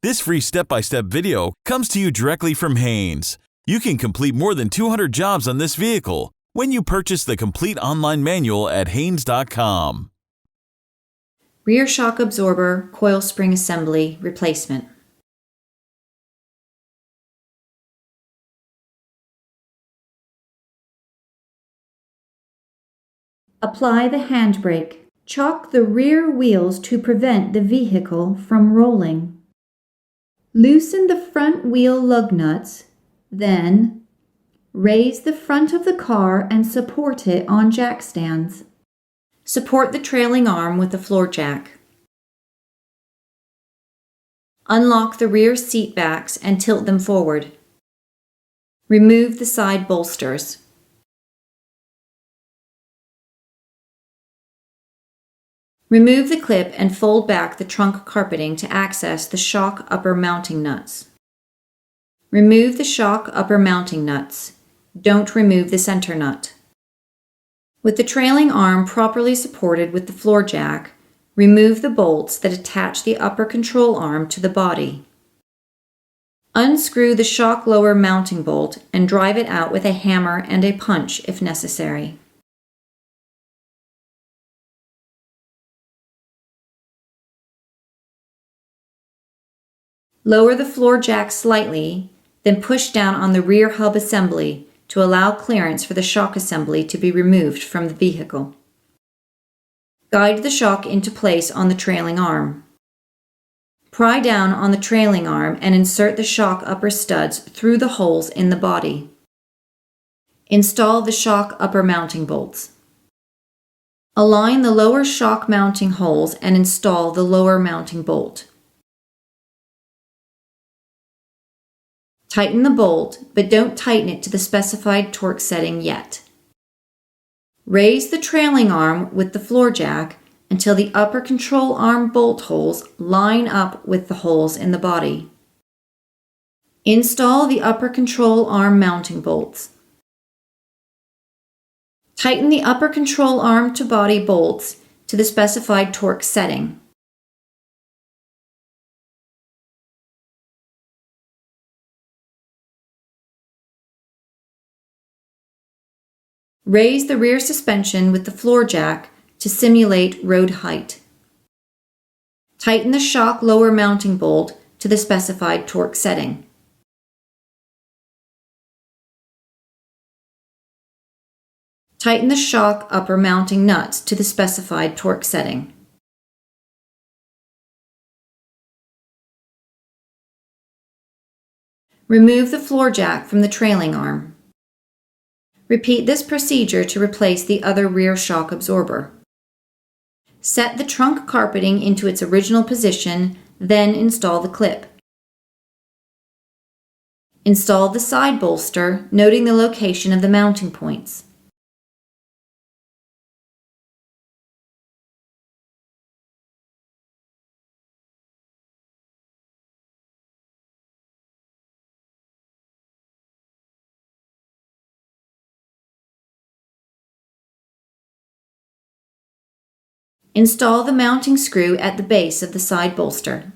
This free step-by-step video comes to you directly from Haynes. You can complete more than 200 jobs on this vehicle when you purchase the complete online manual at Haynes.com. Rear shock absorber coil spring assembly replacement. Apply the handbrake. Chock the rear wheels to prevent the vehicle from rolling. Loosen the front wheel lug nuts, then raise the front of the car and support it on jack stands. Support the trailing arm with a floor jack. Unlock the rear seat backs and tilt them forward. Remove the side bolsters. Remove the clip and fold back the trunk carpeting to access the shock upper mounting nuts. Remove the shock upper mounting nuts. Don't remove the center nut. With the trailing arm properly supported with the floor jack, remove the bolts that attach the upper control arm to the body. Unscrew the shock lower mounting bolt and drive it out with a hammer and a punch if necessary. Lower the floor jack slightly, then push down on the rear hub assembly to allow clearance for the shock assembly to be removed from the vehicle. Guide the shock into place on the trailing arm. Pry down on the trailing arm and insert the shock upper studs through the holes in the body. Install the shock upper mounting bolts. Align the lower shock mounting holes and install the lower mounting bolt. Tighten the bolt, but don't tighten it to the specified torque setting yet. Raise the trailing arm with the floor jack until the upper control arm bolt holes line up with the holes in the body. Install the upper control arm mounting bolts. Tighten the upper control arm to body bolts to the specified torque setting. Raise the rear suspension with the floor jack to simulate road height. Tighten the shock lower mounting bolt to the specified torque setting. Tighten the shock upper mounting nuts to the specified torque setting. Remove the floor jack from the trailing arm. Repeat this procedure to replace the other rear shock absorber. Set the trunk carpeting into its original position, then install the clip. Install the side bolster, noting the location of the mounting points. Install the mounting screw at the base of the side bolster.